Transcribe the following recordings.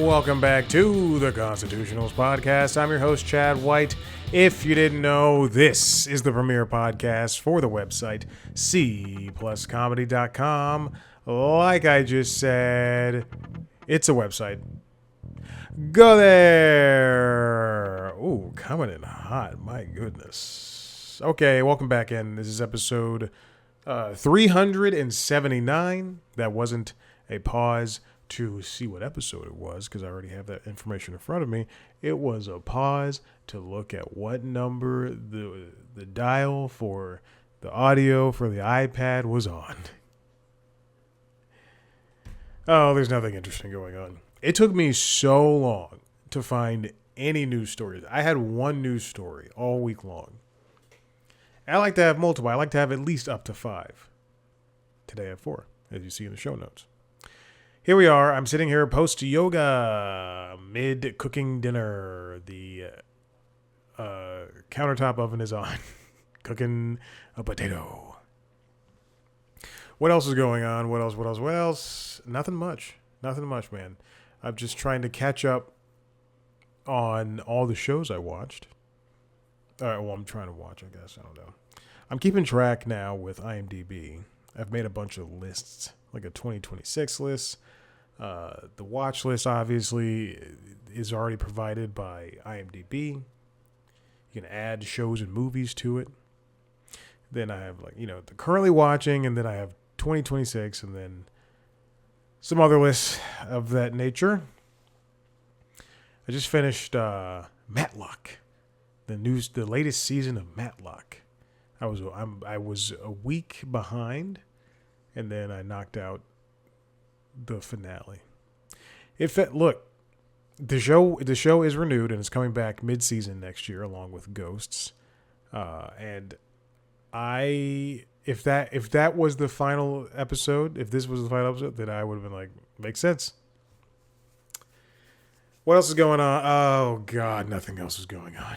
Welcome back to the Constitutionals Podcast. I'm your host, Chad White. If you didn't know, this is the premier podcast for the website, cpluscomedy.com. Like I just said, it's a website. Go there. Ooh, coming in hot. My goodness. Okay, welcome back in. This is episode 379. That wasn't a pause to see what episode it was because I already have that information in front of me. It was a pause to look at what number the dial for the audio for the iPad was on. Oh, there's nothing interesting going on. It took me so long to find any news stories. I had one news story all week long. I like to have multiple. I like to have at least up to 5. Today I have 4, as you see in the show notes. Here we are. I'm sitting here post-yoga, mid-cooking dinner. The countertop oven is on, cooking a potato. What else is going on? What else? Nothing much, man. I'm just trying to catch up on all the shows I watched. I'm trying to watch, I guess. I don't know. I'm keeping track now with IMDb. I've made a bunch of lists, like a 2026 list. The watch list, obviously, is already provided by IMDb. You can add shows and movies to it. Then I have, the currently watching, and then I have 2026, and then some other lists of that nature. I just finished Matlock, the latest season of Matlock. I was a week behind, and then I knocked out the finale. Look, the show is renewed and it's coming back mid-season next year along with Ghosts. And if that was the final episode, if this was the final episode, then I would have been like, makes sense. What else is going on? Oh God, nothing else is going on.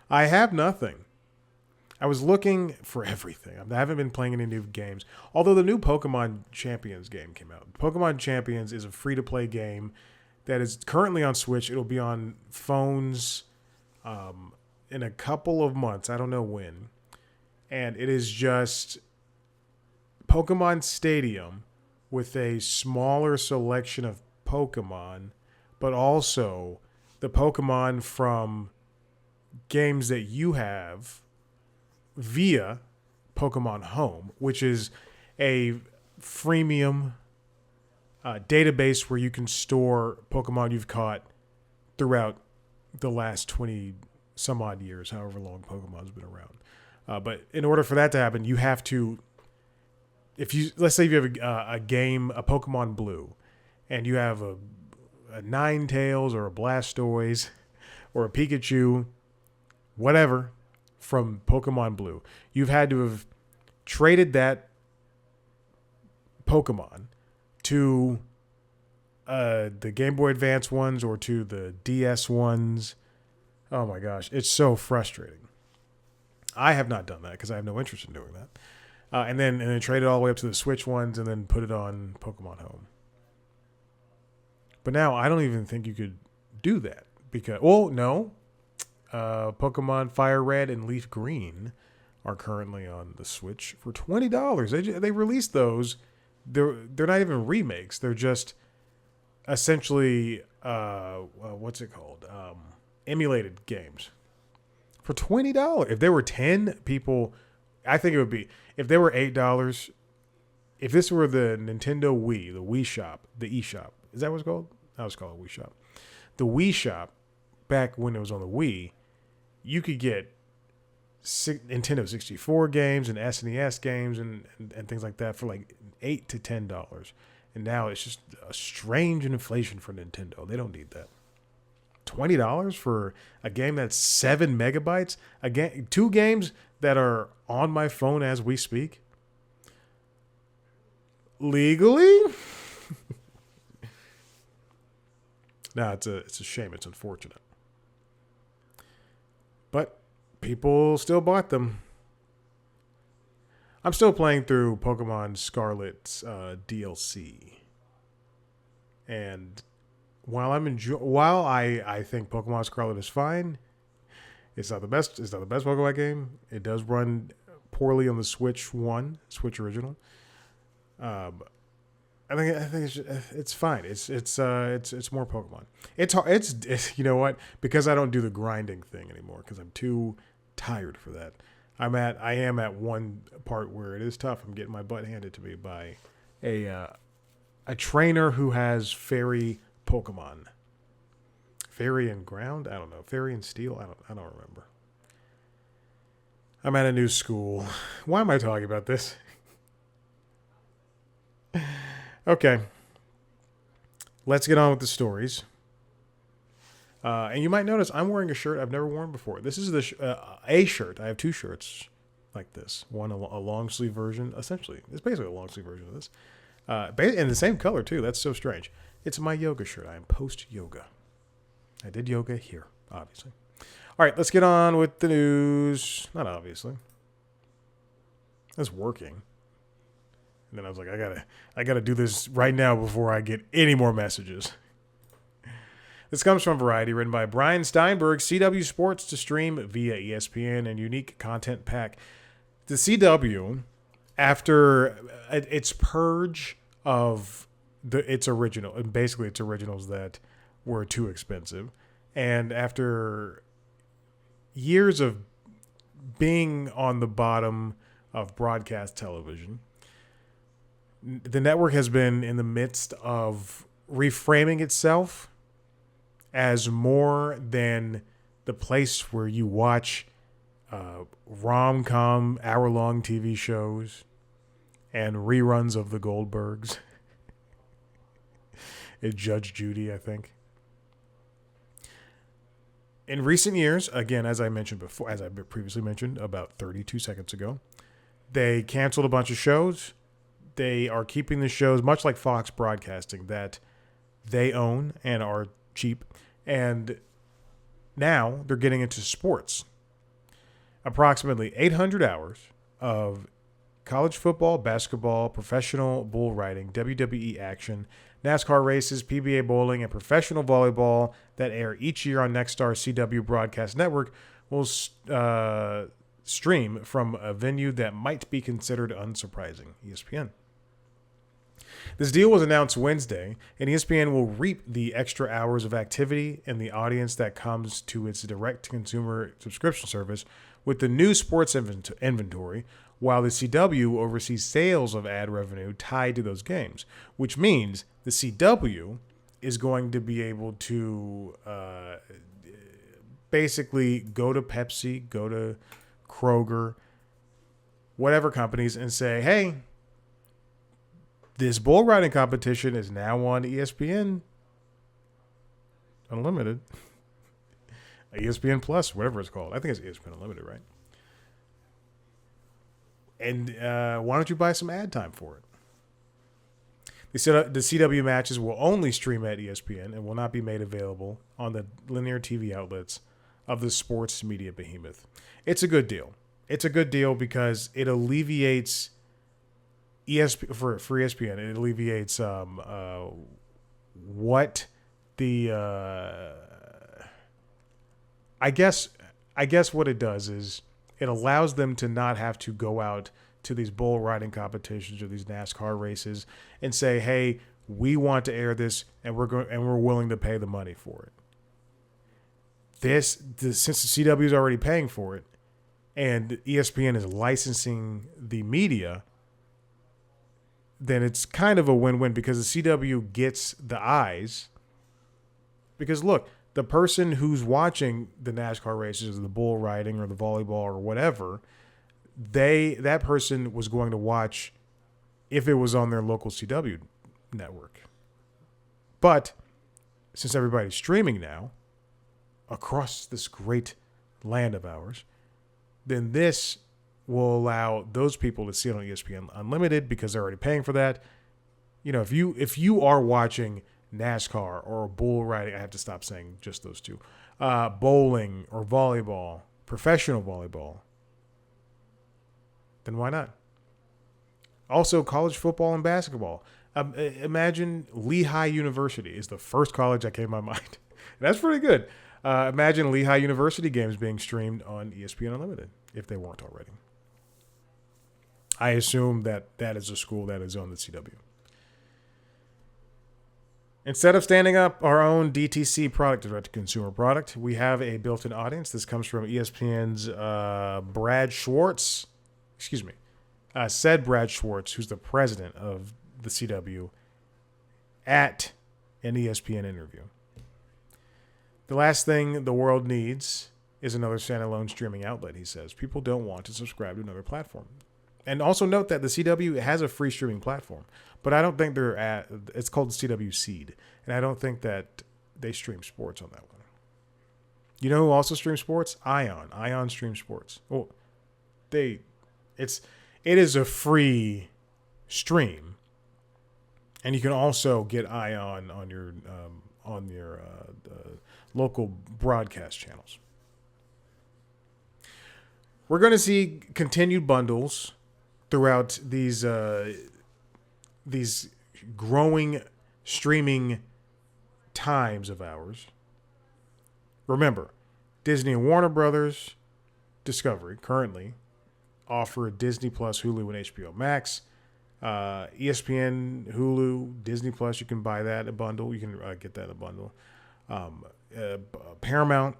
I have nothing. I was looking for everything. I haven't been playing any new games. Although the new Pokemon Champions game came out. Pokemon Champions is a free-to-play game that is currently on Switch. It'll be on phones in a couple of months. I don't know when. And it is just Pokemon Stadium with a smaller selection of Pokemon, but also the Pokemon from games that you have via Pokemon Home, which is a freemium database where you can store Pokemon you've caught throughout the last 20 some odd years, however long Pokemon's been around. But in order for that to happen, you have to, let's say you have a game, a Pokemon Blue, and you have a Ninetales or a Blastoise or a Pikachu, whatever, from Pokemon Blue. You've had to have traded that Pokemon to the Game Boy Advance ones or to the DS ones. Oh my gosh, it's so frustrating. I have not done that because I have no interest in doing that. And then trade it all the way up to the Switch ones and then put it on Pokemon Home. But now I don't even think you could do that because, no. Pokemon Fire Red and Leaf Green are currently on the Switch for $20. They released those. They're not even remakes. They're just essentially what's it called? Emulated games for $20. If there were 10 people, I think it would be. If there were $8, if this were the Nintendo Wii, the Wii Shop, the eShop, is that what it's called? I was called Wii Shop. The Wii Shop, back when it was on the Wii, you could get Nintendo 64 games and SNES games and things like that for like $8 to $10. And now it's just a strange inflation for Nintendo. They don't need that. $20 for a game that's 7 megabytes? Again, 2 games that are on my phone as we speak? Legally? No, it's a shame. It's unfortunate. But people still bought them. I'm still playing through Pokemon Scarlet's DLC. And while I think Pokemon Scarlet is fine, it's not the best. It's not the best Pokemon game. It does run poorly on the Switch original. Um, I think it's fine. It's more Pokemon. It's hard. It's you know what? Because I don't do the grinding thing anymore because I'm too tired for that. I am at one part where it is tough. I'm getting my butt handed to me by a trainer who has fairy Pokemon. Fairy and ground? I don't know. Fairy and steel? I don't remember. I'm at a new school. Why am I talking about this? Okay. Let's get on with the stories. And you might notice I'm wearing a shirt I've never worn before. This is a shirt. I have two shirts like this. One, a long sleeve version. Essentially, it's basically a long sleeve version of this. And the same color, too. That's so strange. It's my yoga shirt. I am post-yoga. I did yoga here, obviously. All right, let's get on with the news. Not obviously. It's working. And then I was like, I gotta do this right now before I get any more messages. This comes from Variety, written by Brian Steinberg. CW Sports to stream via ESPN and unique content pack. The CW, after its purge of its originals that were too expensive, and after years of being on the bottom of broadcast television, the network has been in the midst of reframing itself as more than the place where you watch rom-com hour-long TV shows and reruns of the Goldbergs. Judge Judy, I think. In recent years, again, as I previously mentioned about 32 seconds ago, they canceled a bunch of shows. They are keeping the shows, much like Fox Broadcasting, that they own and are cheap. And now they're getting into sports. Approximately 800 hours of college football, basketball, professional bull riding, WWE action, NASCAR races, PBA bowling, and professional volleyball that air each year on Nexstar CW Broadcast Network will stream from a venue that might be considered unsurprising, ESPN. This deal was announced Wednesday, and ESPN will reap the extra hours of activity and the audience that comes to its direct-to-consumer subscription service with the new sports inventory, while the CW oversees sales of ad revenue tied to those games, which means the CW is going to be able to basically go to Pepsi, go to Kroger, whatever companies, and say, hey, this bull riding competition is now on ESPN Unlimited. ESPN Plus, whatever it's called. I think it's ESPN Unlimited, right? And why don't you buy some ad time for it? They said the CW matches will only stream at ESPN and will not be made available on the linear TV outlets of the sports media behemoth. It's a good deal. It's a good deal because it alleviates for ESPN. It alleviates what the I guess what it does is it allows them to not have to go out to these bull riding competitions or these NASCAR races and say, "Hey, we want to air this, and we're willing to pay the money for it." Since the CW is already paying for it, and ESPN is licensing the media, then it's kind of a win-win because the CW gets the eyes. Because look, the person who's watching the NASCAR races or the bull riding or the volleyball or whatever, that person was going to watch if it was on their local CW network. But since everybody's streaming now across this great land of ours, then this will allow those people to see it on ESPN Unlimited because they're already paying for that. You know, if you are watching NASCAR or bull riding, I have to stop saying just those two, bowling or volleyball, professional volleyball, then why not? Also, college football and basketball. Imagine Lehigh University is the first college that came to my mind. That's pretty good. Imagine Lehigh University games being streamed on ESPN Unlimited if they weren't already. I assume that is a school that is on the CW. Instead of standing up our own DTC product, direct-to-consumer product, we have a built-in audience. This comes from ESPN's Brad Schwartz. Excuse me. Said Brad Schwartz, who's the president of the CW, at an ESPN interview. The last thing the world needs is another standalone streaming outlet, he says. People don't want to subscribe to another platform. And also note that the CW has a free streaming platform, but I don't think it's called the CW Seed, and I don't think that they stream sports on that one. You know who also streams sports? Ion. Ion streams sports. Well, it is a free stream, and you can also get Ion on your local broadcast channels. We're going to see continued bundles throughout these growing streaming times of ours. Remember, Disney and Warner Brothers Discovery currently offer Disney Plus, Hulu, and HBO Max. ESPN, Hulu, Disney Plus, you can buy that in a bundle. You can get that in a bundle. Paramount,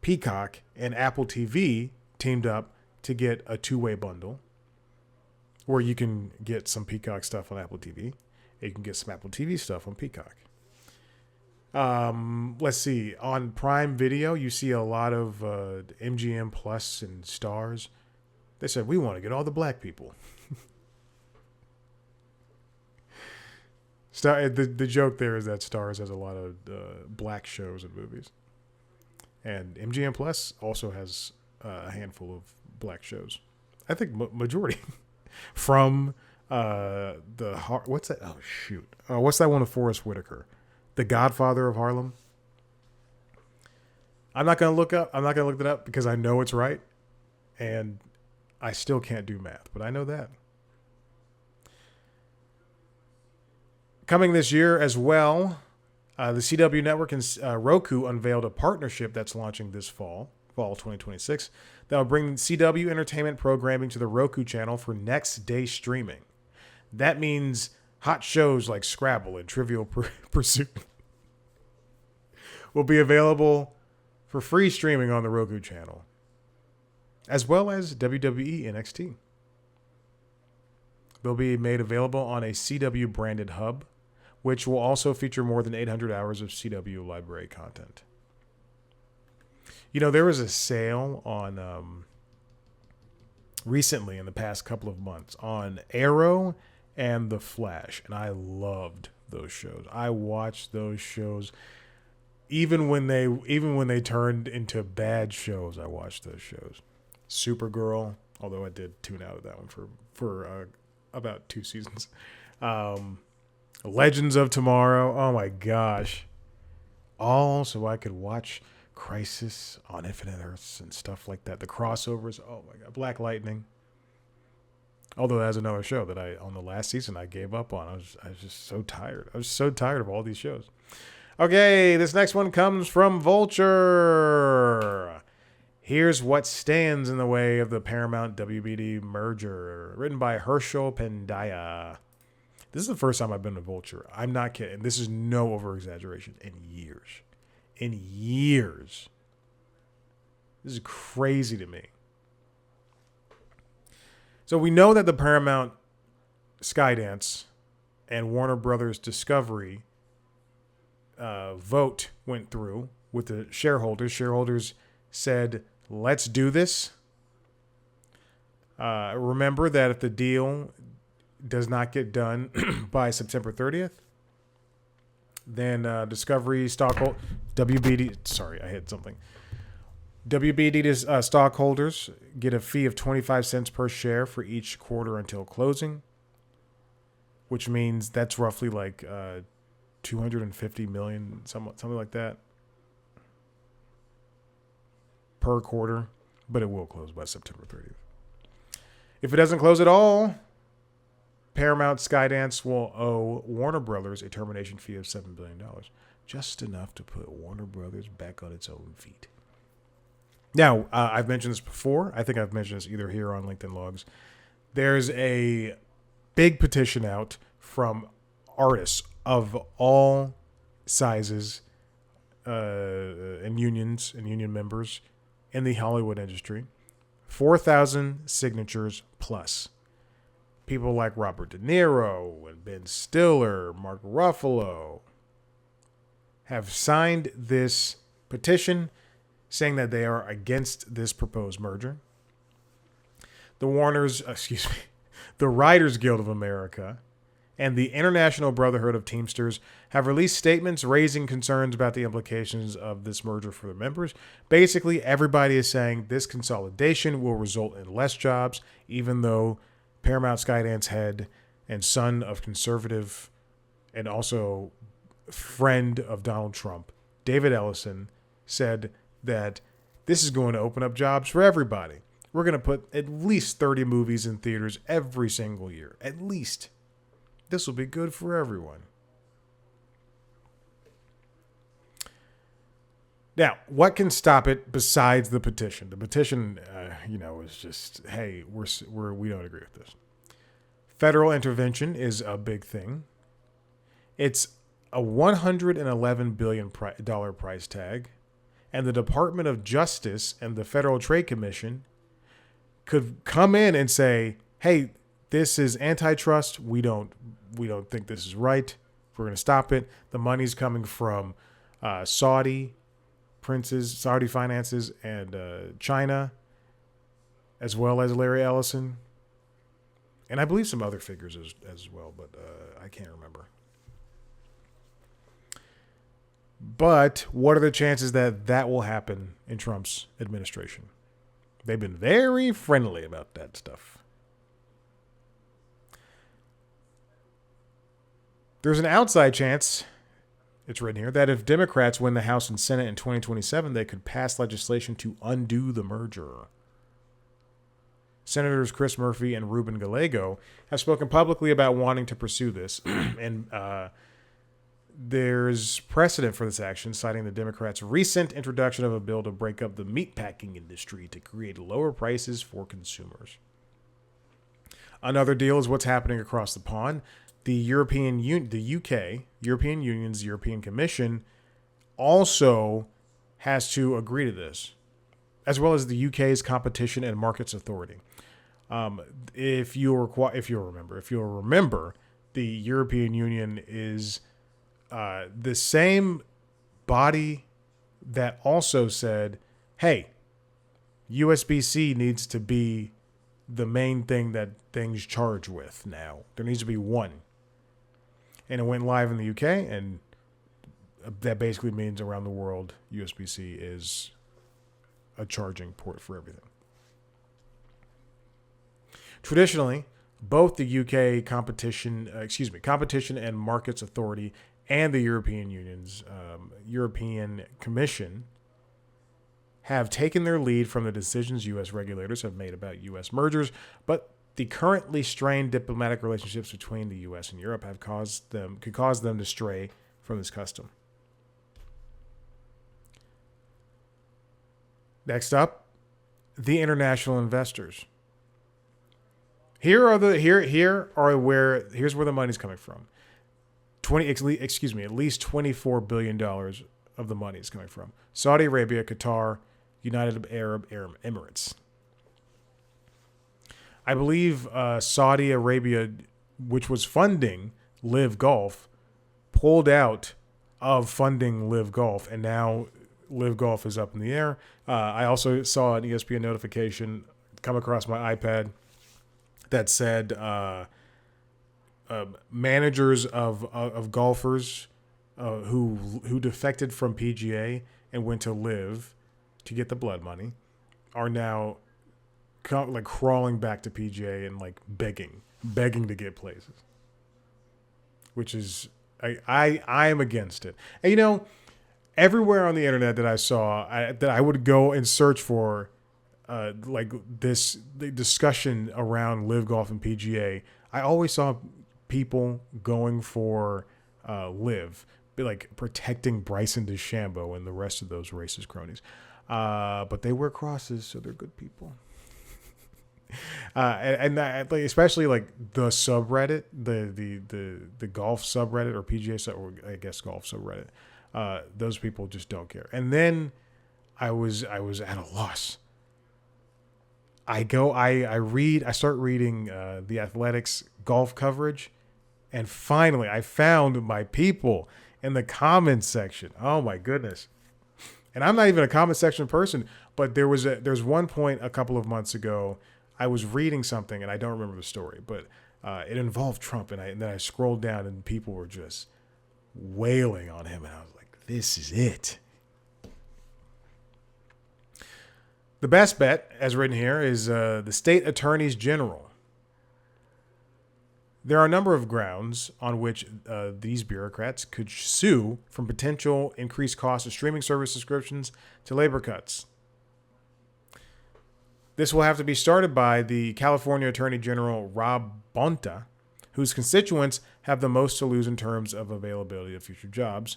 Peacock and Apple TV teamed up to get a two-way bundle where you can get some Peacock stuff on Apple TV and you can get some Apple TV stuff on Peacock. Let's see. On Prime Video, you see a lot of MGM Plus and Stars. They said, we want to get all the black people. The joke there is that Stars has a lot of black shows and movies. And MGM Plus also has a handful of black shows. I think majority. From what's that? Oh, shoot. What's that one of Forrest Whitaker? The Godfather of Harlem. I'm not going to look it up because I know it's right. And I still can't do math, but I know that. Coming this year as well, the CW Network and Roku unveiled a partnership that's launching this fall 2026, that will bring CW entertainment programming to the Roku channel for next day streaming. That means hot shows like Scrabble and Trivial Pursuit will be available for free streaming on the Roku channel, as well as WWE NXT. They'll be made available on a CW branded hub, which will also feature more than 800 hours of CW library content. You know, there was a sale on recently in the past couple of months on Arrow and The Flash, and I loved those shows. I watched those shows even when they turned into bad shows. I watched those shows. Supergirl, although I did tune out of that one for about 2 seasons. Legends of Tomorrow. Oh my gosh. All so I could watch Crisis on Infinite Earths and stuff like that. The crossovers. Oh my God. Black Lightning. Although that's another show that on the last season I gave up on. I was just so tired. I was so tired of all these shows. Okay, this next one comes from Vulture. Here's what stands in the way of the Paramount WBD merger. Written by Herschel Pandya. This is the first time I've been to Vulture. I'm not kidding. This is no over-exaggeration. In years. This is crazy to me. So we know that the Paramount Skydance and Warner Brothers Discovery vote went through with the shareholders. Shareholders said, let's do this. Remember that if the deal does not get done by September 30th, then Discovery WBD stockholders get a fee of 25 cents per share for each quarter until closing, which means that's roughly like $250 million, something like that, per quarter, but it will close by September 30th. If it doesn't close at all, Paramount Skydance will owe Warner Brothers a termination fee of $7 billion, just enough to put Warner Brothers back on its own feet. Now, I've mentioned this before. I think I've mentioned this either here or on LinkedIn Logs. There's a big petition out from artists of all sizes and unions and union members in the Hollywood industry. 4,000 signatures plus. People like Robert De Niro and Ben Stiller, Mark Ruffalo have signed this petition saying that they are against this proposed merger. The Writers Guild of America and the International Brotherhood of Teamsters have released statements raising concerns about the implications of this merger for their members. Basically, everybody is saying this consolidation will result in less jobs, even though Paramount Skydance head and son of conservative and also friend of Donald Trump, David Ellison, said that this is going to open up jobs for everybody. We're going to put at least 30 movies in theaters every single year. At least. This will be good for everyone. Now, what can stop it besides the petition? The petition, is just, hey, we don't agree with this. Federal intervention is a big thing. It's a $111 billion price tag, and the Department of Justice and the Federal Trade Commission could come in and say, hey, this is antitrust. We don't think this is right. We're going to stop it. The money's coming from Saudi finances, and China, as well as Larry Ellison. And I believe some other figures as well, but I can't remember. But what are the chances that will happen in Trump's administration? They've been very friendly about that stuff. There's an outside chance, it's written here, that if Democrats win the House and Senate in 2027, they could pass legislation to undo the merger. Senators Chris Murphy and Ruben Gallego have spoken publicly about wanting to pursue this, and there's precedent for this action, citing the Democrats' recent introduction of a bill to break up the meatpacking industry to create lower prices for consumers. Another deal is what's happening across the pond. The European Union's European Commission also has to agree to this, as well as the UK's Competition and Markets Authority. If you'll remember, the European Union is the same body that also said, hey, USB-C needs to be the main thing that things charge with now. There needs to be one. And it went live in the UK, and that basically means around the world, USB-C is a charging port for everything. Traditionally, both the UK Competition and Markets Authority and the European Union's European Commission have taken their lead from the decisions U.S. regulators have made about U.S. mergers, but the currently strained diplomatic relationships between the U.S. and Europe could cause them to stray from this custom. Next up, the international investors. Here's where the money's coming from. At least $24 billion of the money is coming from Saudi Arabia, Qatar, United Arab Emirates. I believe Saudi Arabia, which was funding Live Golf, pulled out of funding Live Golf, and now Live Golf is up in the air. I also saw an ESPN notification come across my iPad that said managers of golfers who defected from PGA and went to Live to get the blood money are now crawling back to PGA and begging to get places, which is I am against it. And everywhere on the internet that I saw that I would go and search for like the discussion around Live Golf and PGA, I always saw people going for Live, like protecting Bryson DeChambeau and the rest of those racist cronies. But they wear crosses, so they're good people. And like, especially like the subreddit, the golf subreddit or PGA or I guess golf subreddit, those people just don't care. And then I was at a loss. I start reading the Athletics golf coverage, and finally I found my people in the comments section. Oh my goodness. And I'm not even a comment section person, but there's one point a couple of months ago I was reading something, and I don't remember the story, but it involved Trump, and then I scrolled down, and people were just wailing on him, and I was like, this is it. The best bet, as written here, is the state attorneys general. There are a number of grounds on which these bureaucrats could sue, from potential increased costs of streaming service subscriptions to labor cuts. This will have to be started by the California Attorney General Rob Bonta, whose constituents have the most to lose in terms of availability of future jobs,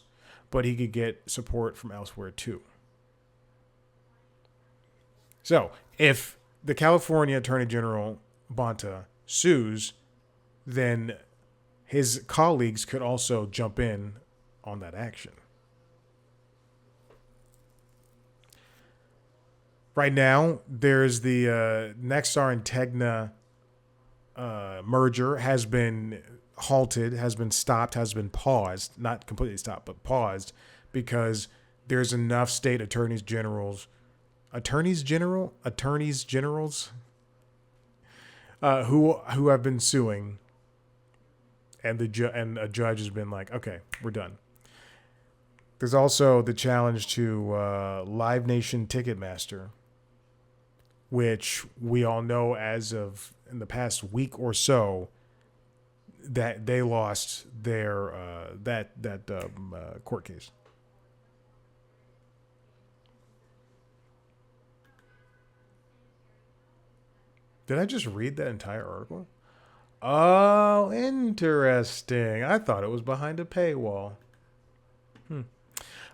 but he could get support from elsewhere too. So, if the California Attorney General Bonta sues, then his colleagues could also jump in on that action. Right now, there's the Nexstar and Tegna merger has been halted, has been stopped, has been paused. Not completely stopped, but paused because there's enough state attorneys generals who have been suing, and a judge has been like, okay, we're done. There's also the challenge to Live Nation Ticketmaster, which we all know as of in the past week or so that they lost their court case. Did I just read that entire article? Oh, interesting. I thought it was behind a paywall.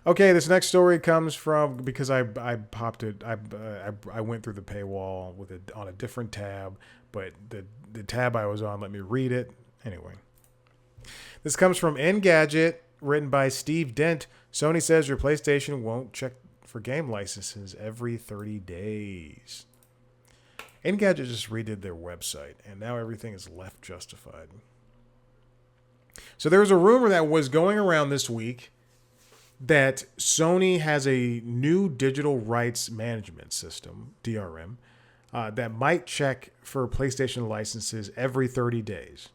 Okay, this next story comes from, because I popped it, I went through the paywall with it on a different tab, but the tab I was on let me read it. Anyway, this comes from Engadget, written by Steve Dent. Sony says your PlayStation won't check for game licenses every 30 days. Engadget just redid their website, and now everything is left justified. So there was a rumor that was going around this week that Sony has a new digital rights management system, DRM, that might check for PlayStation licenses every 30 days.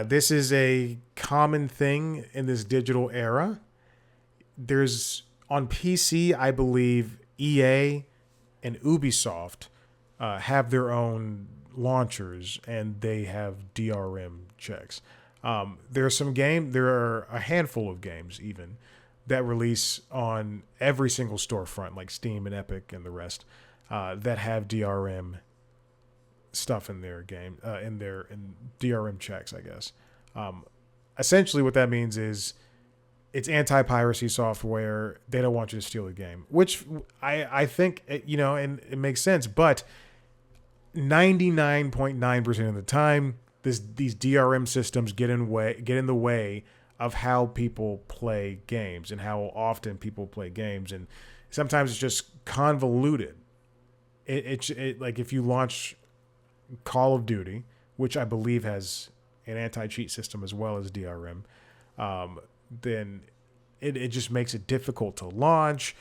This is a common thing in this digital era. There's, on PC, I believe EA and Ubisoft have their own launchers, and they have DRM checks. There are a handful of games even that release on every single storefront, like Steam and Epic and the rest, that have DRM stuff in their game, in DRM checks, I guess. Essentially, what that means is it's anti-piracy software. They don't want you to steal the game, which I think, and it makes sense. But 99.9% of the time, these DRM systems get in the way of how people play games and how often people play games, and sometimes it's just convoluted. It like if you launch Call of Duty, which I believe has an anti-cheat system as well as DRM, then it just makes it difficult to launch.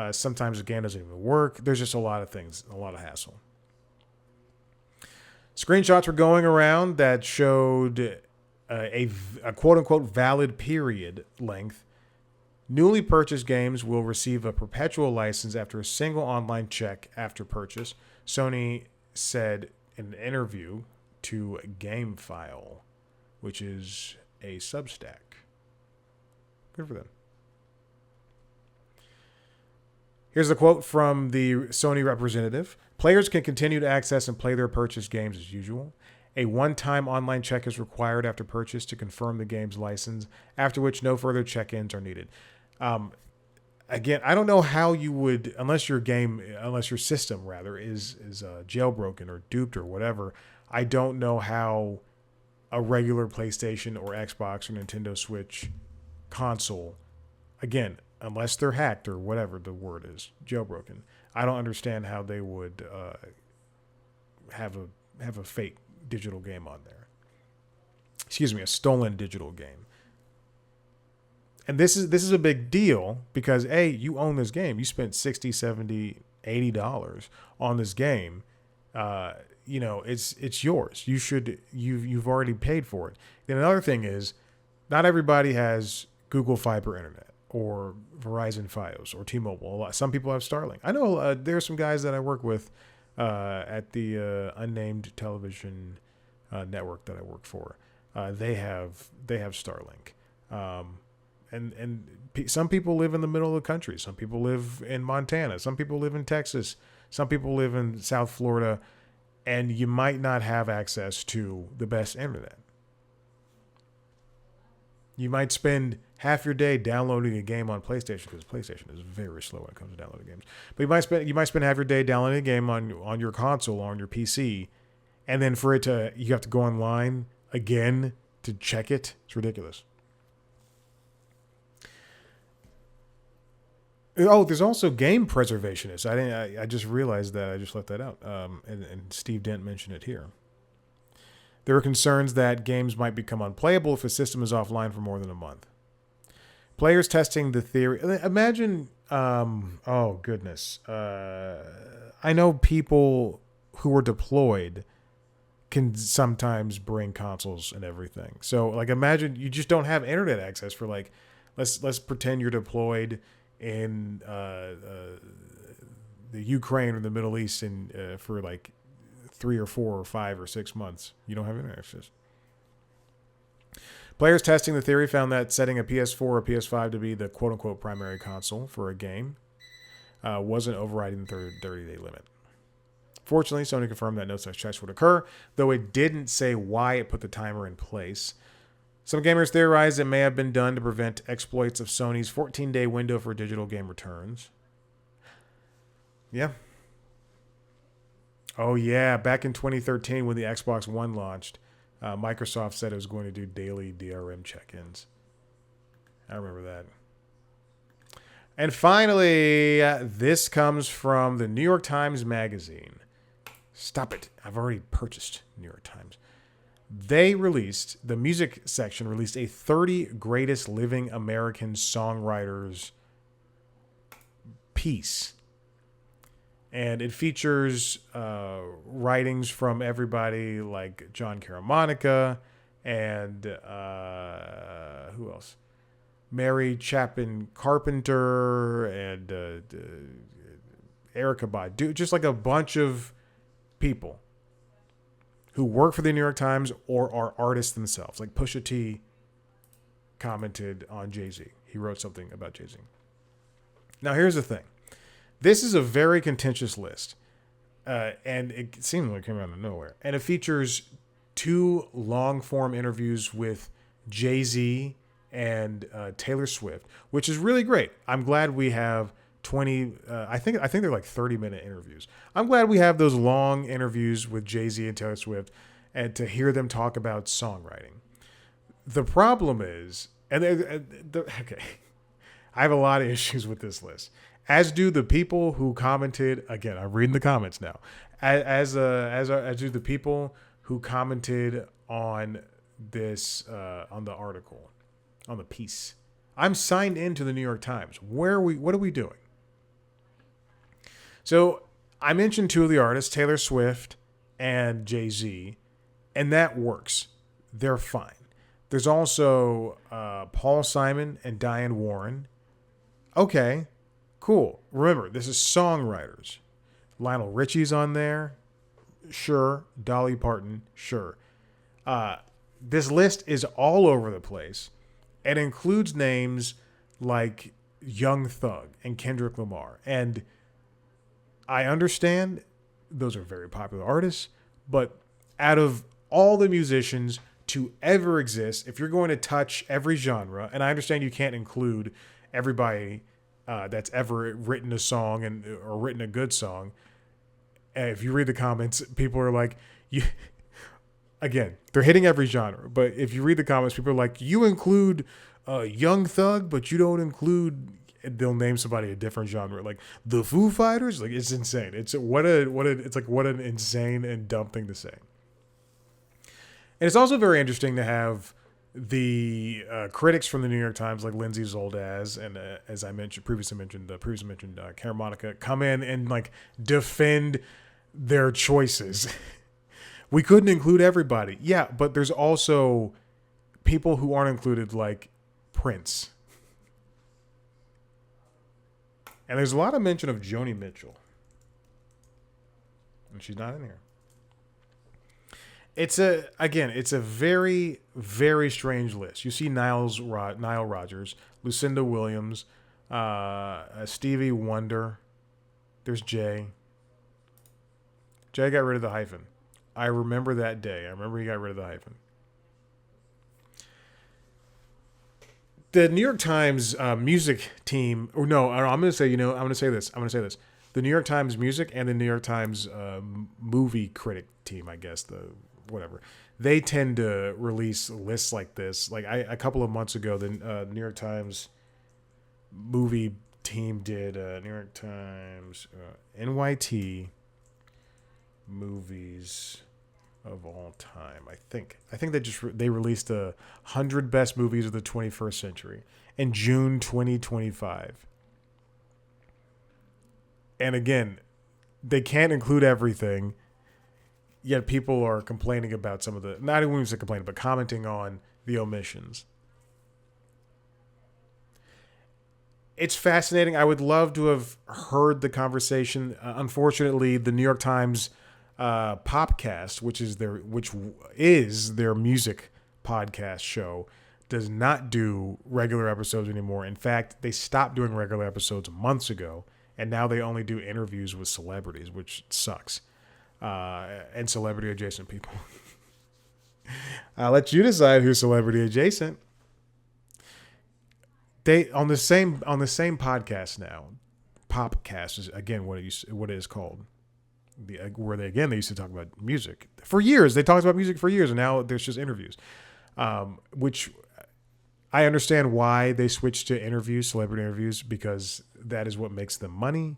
Sometimes the game doesn't even work. There's just a lot of things, a lot of hassle. Screenshots were going around that showed a quote-unquote valid period length. Newly purchased games will receive a perpetual license after a single online check after purchase, Sony said in an interview to GameFile, which is a Substack. Good for them. Here's a quote from the Sony representative. Players can continue to access and play their purchased games as usual. A one-time online check is required after purchase to confirm the game's license, after which no further check-ins are needed. Again, I don't know how you would, unless your system rather is jailbroken or duped or whatever. I don't know how a regular PlayStation or Xbox or Nintendo Switch console, again, unless they're hacked or whatever the word is, jailbroken. I don't understand how they would have a fake digital game on there. Excuse me, a stolen digital game. And this is a big deal because A, you own this game. You spent $60, $70, $80 on this game. It's yours. You've already paid for it. Then another thing is, not everybody has Google Fiber Internet or Verizon Fios or T-Mobile. Some people have Starlink. I know there are some guys that I work with at the unnamed television network that I work for. They have Starlink. And some people live in the middle of the country. Some people live in Montana. Some people live in Texas. Some people live in South Florida. And you might not have access to the best internet. You might spend half your day downloading a game on PlayStation because PlayStation is very slow when it comes to downloading games. But you might spend half your day downloading a game on your console or on your PC, and then you have to go online again to check it. It's ridiculous. Oh, there's also game preservationists. I just realized that. I just left that out. And Steve Dent mentioned it here. There are concerns that games might become unplayable if a system is offline for more than a month. Players testing the theory. Imagine, oh goodness. I know people who are deployed can sometimes bring consoles and everything. So like imagine you just don't have internet access for like, let's pretend you're deployed in the Ukraine or the Middle East for like 3 or 4 or 5 or 6 months. You don't have internet access. Players testing the theory found that setting a PS4 or PS5 to be the quote-unquote primary console for a game wasn't overriding the 30-day limit. Fortunately, Sony confirmed that no such checks would occur, though it didn't say why it put the timer in place. Some gamers theorized it may have been done to prevent exploits of Sony's 14-day window for digital game returns. Yeah. Oh, yeah. Back in 2013 when the Xbox One launched, Microsoft said it was going to do daily DRM check-ins. I remember that. And finally, this comes from the New York Times Magazine. Stop it. I've already purchased New York Times. The music section released a 30 greatest living American songwriters piece. And it features writings from everybody like John Caramanica and who else? Mary Chapin Carpenter and Erica Badu. Just like a bunch of people who work for the New York Times or are artists themselves. Like Pusha T commented on Jay-Z. He wrote something about Jay-Z. Now, here's the thing. This is a very contentious list. And it seemed like it came out of nowhere. And it features 2 long-form interviews with Jay-Z and Taylor Swift, which is really great. I'm glad we have 20, I think they're like 30-minute interviews. I'm glad we have those long interviews with Jay-Z and Taylor Swift and to hear them talk about songwriting. The problem is, okay, I have a lot of issues with this list, as do the people who commented. Again, I'm reading the comments now. As do the people who commented on this, on the article, on the piece. I'm signed into the New York Times. What are we doing? So I mentioned 2 of the artists, Taylor Swift and Jay-Z, and that works. They're fine. There's also Paul Simon and Diane Warren. Okay, cool. Remember, this is songwriters. Lionel Richie's on there. Sure. Dolly Parton. Sure. This list is all over the place. It includes names like Young Thug and Kendrick Lamar. And I understand those are very popular artists, but out of all the musicians to ever exist, if you're going to touch every genre, and I understand you can't include everybody that's ever written a song or written a good song. And if you read the comments, people are like, you. Again, they're hitting every genre, but if you read the comments, people are like, you include Young Thug, but you don't include. They'll name somebody a different genre, like the Foo Fighters. Like, it's insane. It's what an insane and dumb thing to say. And it's also very interesting to have the critics from the New York Times, like Lindsay Zoldas, and as I previously mentioned, Karen Monica, come in and like defend their choices. We couldn't include everybody. Yeah, but there's also people who aren't included, like Prince. And there's a lot of mention of Joni Mitchell. And she's not in here. It's a very, very strange list. You see Nile Rodgers, Lucinda Williams, Stevie Wonder. There's Jay. Jay got rid of the hyphen. I remember that day. I remember he got rid of the hyphen. The New York Times music team, or no, I'm going to say, I'm going to say this. The New York Times music and the New York Times movie critic team, I guess, whatever. They tend to release lists like this. Like a couple of months ago, the New York Times movie team did New York Times NYT movies of all time. I think they released 100 best movies of the 21st century in June 2025. And again, they can't include everything. Yet people are complaining about some of the, not even complaining, but commenting on the omissions. It's fascinating. I would love to have heard the conversation. Unfortunately, the New York Times Popcast, which is their music podcast show, does not do regular episodes anymore. In fact, they stopped doing regular episodes months ago, and now they only do interviews with celebrities, which sucks. And celebrity adjacent people. I'll let you decide who's celebrity adjacent. They on the same podcast now. Popcast is again what it is called. Where they used to talk about music for years. They talked about music for years, and now there's just interviews. Which I understand why they switched to celebrity interviews, because that is what makes them money.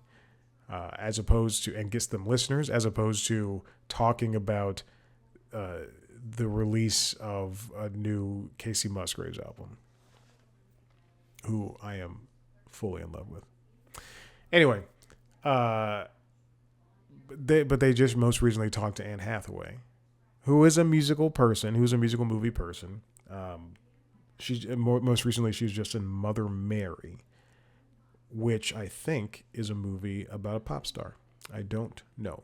As opposed to, and gets them listeners, as opposed to talking about the release of a new Casey Musgraves album, who I am fully in love with. Anyway, they just most recently talked to Anne Hathaway, who is a musical person, who's a musical movie person. Most recently she was just in Mother Mary, which I think is a movie about a pop star. I don't know.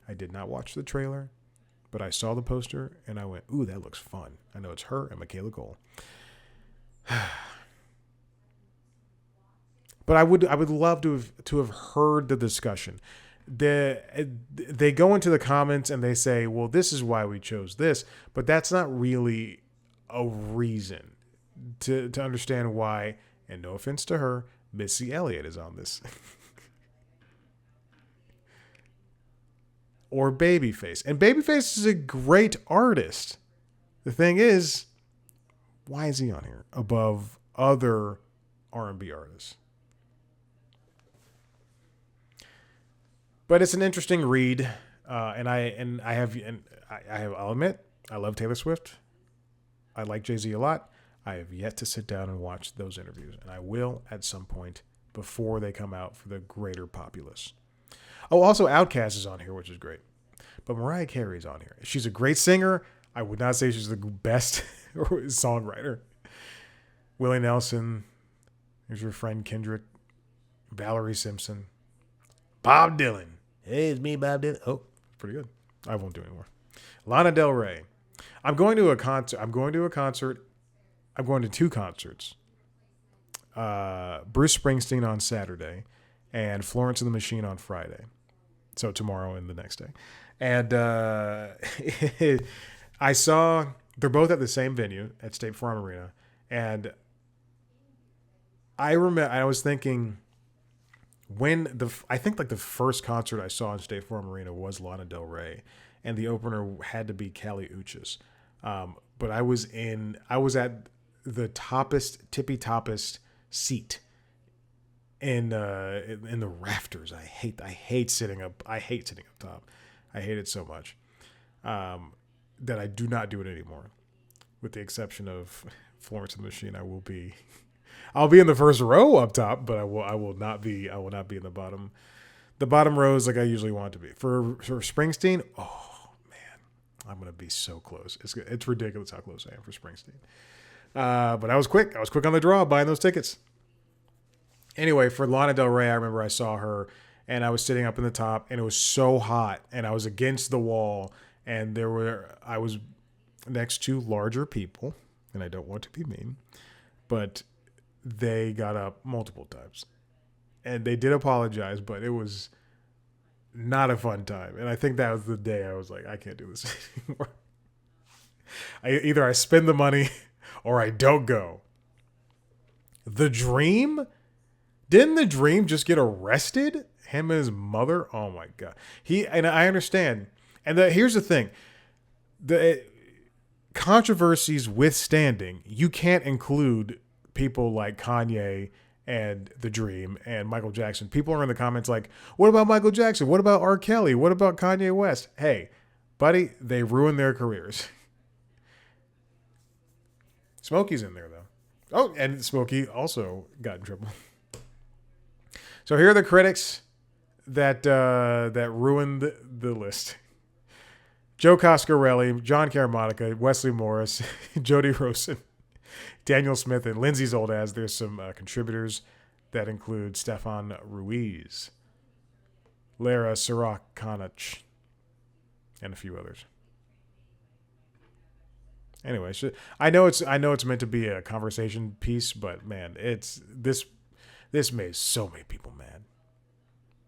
I did not watch the trailer, but I saw the poster and I went, ooh, that looks fun. I know it's her and Michaela Cole. But I would love to have heard the discussion. They go into the comments and they say, well, this is why we chose this, but that's not really a reason to understand why, and no offense to her, Missy Elliott is on this. Or Babyface. And Babyface is a great artist. The thing is, why is he on here above other R&B artists? But it's an interesting read, I'll admit, I love Taylor Swift. I like Jay-Z a lot. I have yet to sit down and watch those interviews, and I will at some point before they come out for the greater populace. Oh, also Outkast is on here, which is great. But Mariah Carey is on here. She's a great singer. I would not say she's the best songwriter. Willie Nelson. There's your friend Kendrick. Valerie Simpson. Bob Dylan. Hey, it's me, Bob Dylan. Oh, pretty good. I won't do anymore. Lana Del Rey. I'm going to two concerts Bruce Springsteen on Saturday and Florence and the Machine on Friday. So tomorrow and the next day. And I saw, they're both at the same venue at State Farm Arena. And I was thinking, I think like the first concert I saw in State Farm Arena was Lana Del Rey, and the opener had to be Kali Uchis. But I was at the tippy toppest seat in the rafters. I hate sitting up. I hate sitting up top. I hate it so much that I do not do it anymore. With the exception of Florence and the Machine, I'll be in the first row up top, but I will not be in the bottom rows like I usually want to be. For Springsteen, oh man, I'm gonna be so close. It's ridiculous how close I am for Springsteen. But I was quick. I was quick on the draw buying those tickets. Anyway, for Lana Del Rey, I remember I saw her and I was sitting up in the top and it was so hot and I was against the wall and I was next to larger people, and I don't want to be mean, but they got up multiple times and they did apologize, but it was not a fun time. And I think that was the day I was like, I can't do this anymore. Either I spend the money or I don't go. The Dream? Didn't The Dream just get arrested? Him and his mother? Oh my God. And I understand. And here's the thing. The controversies withstanding, you can't include people like Kanye and The Dream and Michael Jackson. People are in the comments like, what about Michael Jackson? What about R. Kelly? What about Kanye West? Hey, buddy, they ruined their careers. Smokey's in there, though. Oh, and Smokey also got in trouble. So here are the critics that ruined the list. Joe Coscarelli, John Caramonica, Wesley Morris, Jody Rosen, Daniel Smith, and Lindsay's old ass. There's some contributors that include Stefan Ruiz, Lara Sirakanich, and a few others. Anyway, I know it's meant to be a conversation piece, but man, this made so many people mad,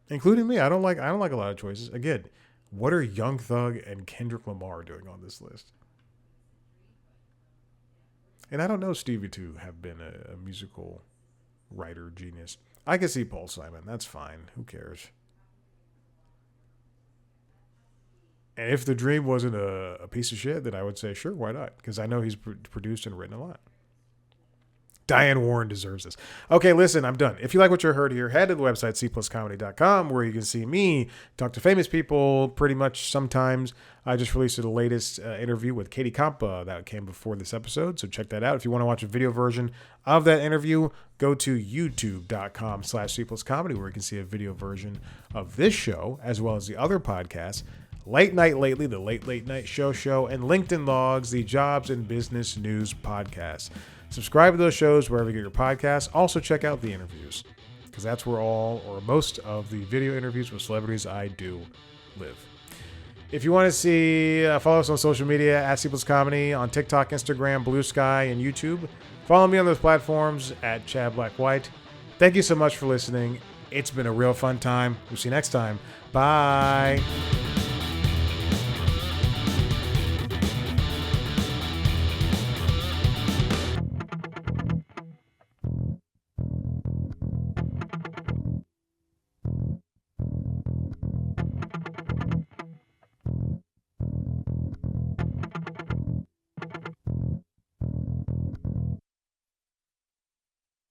including me. I don't like a lot of choices. Again, what are Young Thug and Kendrick Lamar doing on this list? And I don't know Stevie to have been a musical writer genius. I can see Paul Simon. That's fine. Who cares? And if The Dream wasn't a piece of shit, then I would say, sure, why not? Because I know he's produced and written a lot. Diane Warren deserves this. Okay, listen, I'm done. If you like what you heard here, head to the website cpluscomedy.com where you can see me talk to famous people pretty much sometimes. I just released the latest interview with Katie Compa that came before this episode, so check that out. If you want to watch a video version of that interview, go to youtube.com/cpluscomedy where you can see a video version of this show as well as the other podcasts. Late Night Lately, the Late Night Show, and LinkedIn Logs, the Jobs and Business News podcast. Subscribe to those shows wherever you get your podcasts. Also check out the interviews, because that's where all or most of the video interviews with celebrities I do live. If you want to see, follow us on social media at @CPlusComedy on TikTok, Instagram, Blue Sky, and YouTube. Follow me on those platforms at Chad Black White. Thank you so much for listening. It's been a real fun time. We'll see you next time. Bye.